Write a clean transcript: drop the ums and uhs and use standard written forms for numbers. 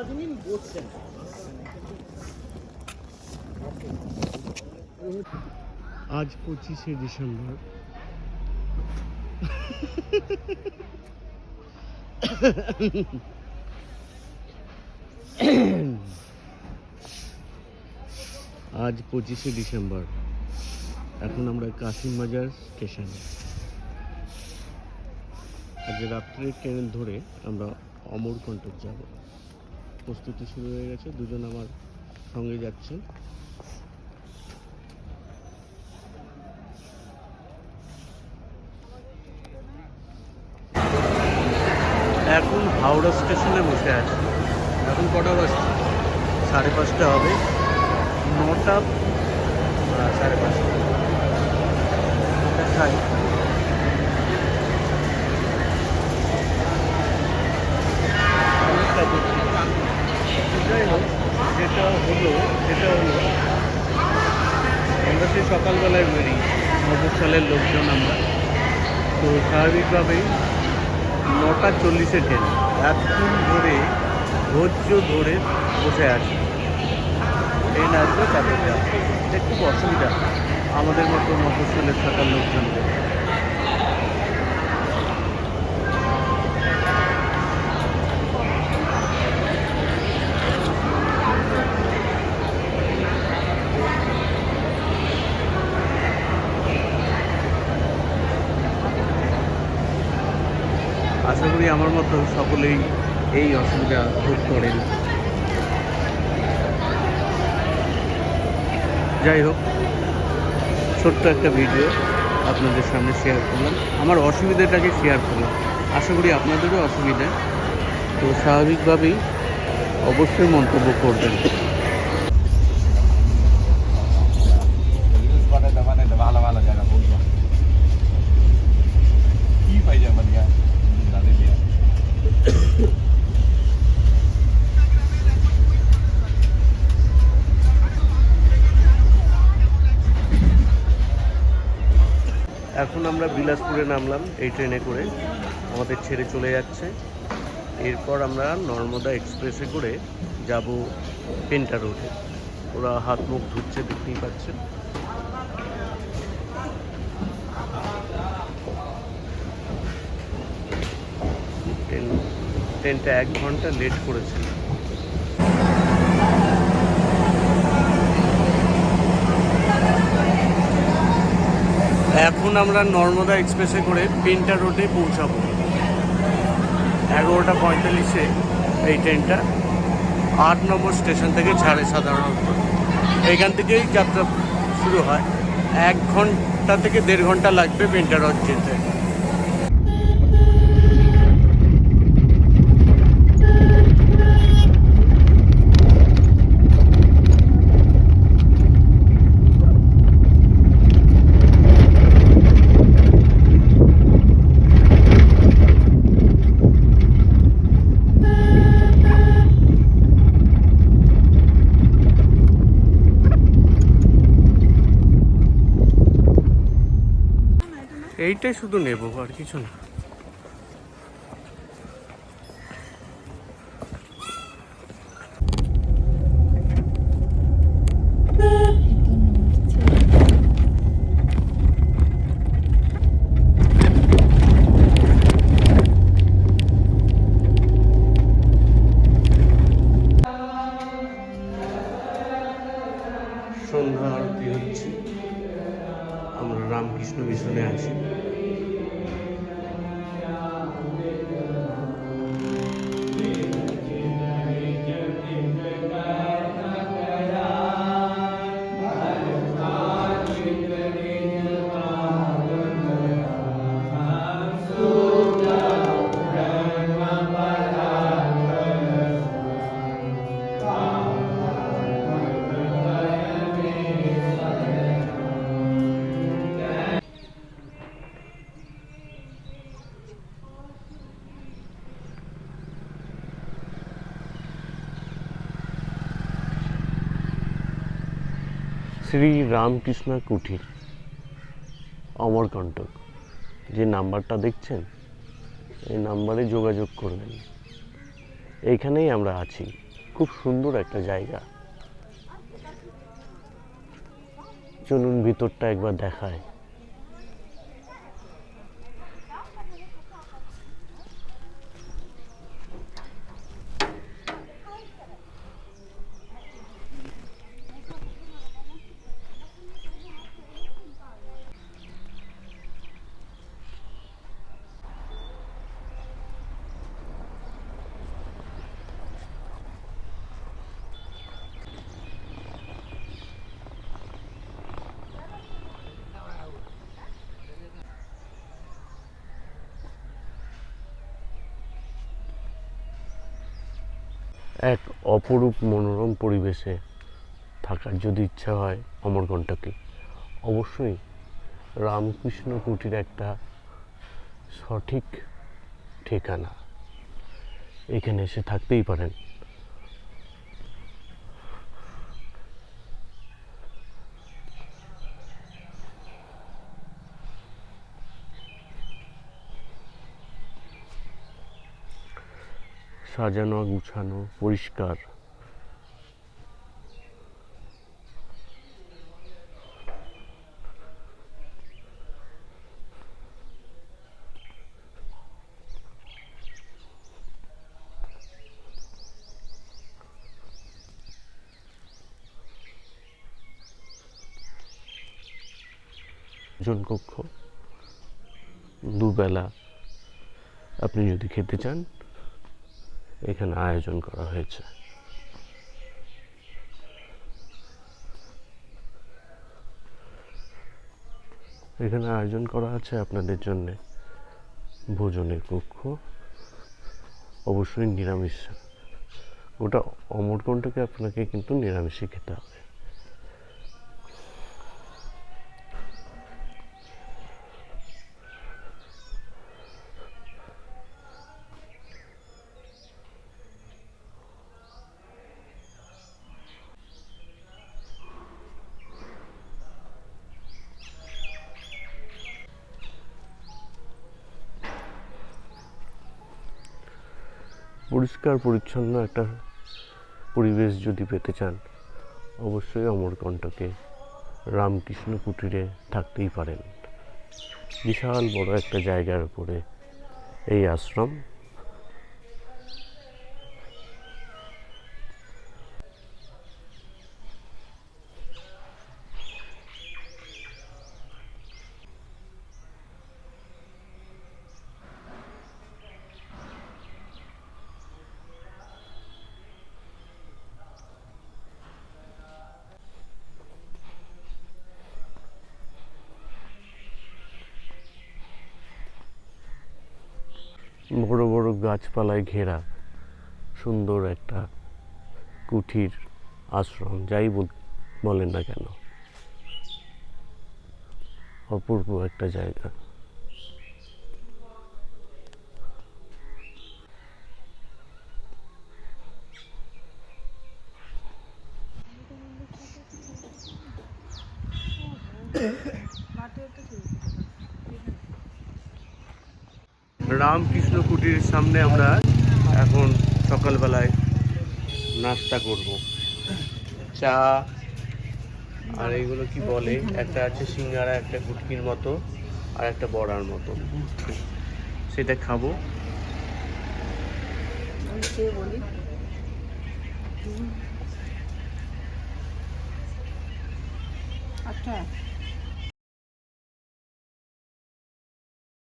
आज 25 डिसेम्बर आज 25 ডিসেম্বর এখন আমরা কাশিম বাজার স্টেশনে আজ রাত্রে ট্রেন ধরে আমরা অমরকণ্টক যাব। প্রস্তুতি শুরু হয়ে গেছে, দুজন আমার সঙ্গে যাচ্ছেন। এখন হাওড়া স্টেশনে বসে আছি। এখন কটা বাজছে? 5:30 হবে। 9টা 5:30 দেখাই। যাই হোক, যেটা হলো আমরা সেই সকালবেলায় বেরি মফস্বলের লোকজন আমরা, তো স্বাভাবিকভাবেই 9:40 ট্রেন। এতক্ষণ ধরে ধৈর্য ধরে বসে আছি, ট্রেন আসবে তাদের যাবে। এটা খুব অসুবিধা আমাদের মতো মফস্বলে থাকার লোকজনদের। আশা করি আমার মতো সকলেই এই অসুবিধা ভোগ করেন। যাই হোক, ছোট্ট একটা ভিডিও আপনাদের সামনে শেয়ার করলাম, আমার অসুবিধাটাকে শেয়ার করলাম। আশা করি আপনাদেরও অসুবিধা, তো স্বাভাবিকভাবেই অবশ্যই মন্তব্য করবেন। ভালো ভালো জায়গা বলবো কি পাই যাবেন এখন আমরা বিলাসপুরে নামলাম এই ট্রেনে করে, আমাদের ছেড়ে চলে যাচ্ছে। এরপর আমরা নর্মদা এক্সপ্রেসে করে যাব পেন্টা রোডে। ওরা হাত মুখ ধুচ্ছে, দেখতেই পাচ্ছেন। ট্রেনটা 1 ঘন্টা লেট করেছে। এখন আমরা নর্মদা এক্সপ্রেসে করে পেন্টা রোডে পৌঁছাবো। 11:45 এই ট্রেনটা 8 নম্বর স্টেশন থেকে ছাড়ে সাধারণত। এইখান থেকেই যাত্রা শুরু হয়। 1 ঘন্টা থেকে 1.5 ঘন্টা লাগবে পেন্টা রোড যেতে। এইটাই শুধু নেব, আর কিছু না। সন্ধ্যা আরতি হচ্ছে, আমরা রামকৃষ্ণ মিশনে আছি। শ্রী রামকৃষ্ণ কুঠির, অমরকণ্টক। যে নাম্বারটা দেখছেন, এই নাম্বারে যোগাযোগ করবেন। এইখানেই আমরা আছি। খুব সুন্দর একটা জায়গা। চলুন ভিতরটা একবার দেখায়। এক অপরূপ মনোরম পরিবেশে থাকার যদি ইচ্ছা হয় অমরকণ্টকে, অবশ্যই রামকৃষ্ণ কুটির একটা সঠিক ঠিকানা। এখানে এসে থাকতেই পারেন। সাজানো গুছানো পরিষ্কার। জন কক্ষ, দুবেলা আপনি যদি খেতে চান এখানে আয়োজন করা হয়েছে। এখানে আয়োজন করা আছে আপনাদের জন্য ভোজনের কক্ষ, অবশ্যই নিরামিষ। ওটা অমরকণ্টকে আপনাকে কিন্তু নিরামিষই খেতে হবে। পরিষ্কার পরিচ্ছন্ন একটা পরিবেশ যদি পেতে চান, অবশ্যই অমরকণ্টকে রামকৃষ্ণ কুটিরে থাকতেই পারেন। বিশাল বড় একটা জায়গার উপরে এই আশ্রম। বড় বড় গাছপালায় ঘেরা সুন্দর একটা কুঠির আশ্রম, যাই বলেন না কেন, অপূর্ব একটা জায়গা। রামকৃষ্ণ কুটির সামনে আমরা এখন সকালবেলায় নাস্তা করব। চা আর এইগুলো কি বলে, একটা আছে সিঙ্গারা, একটা গুটকির মতো আর একটা বড়ার মতো, সেটা খাবো। আচ্ছা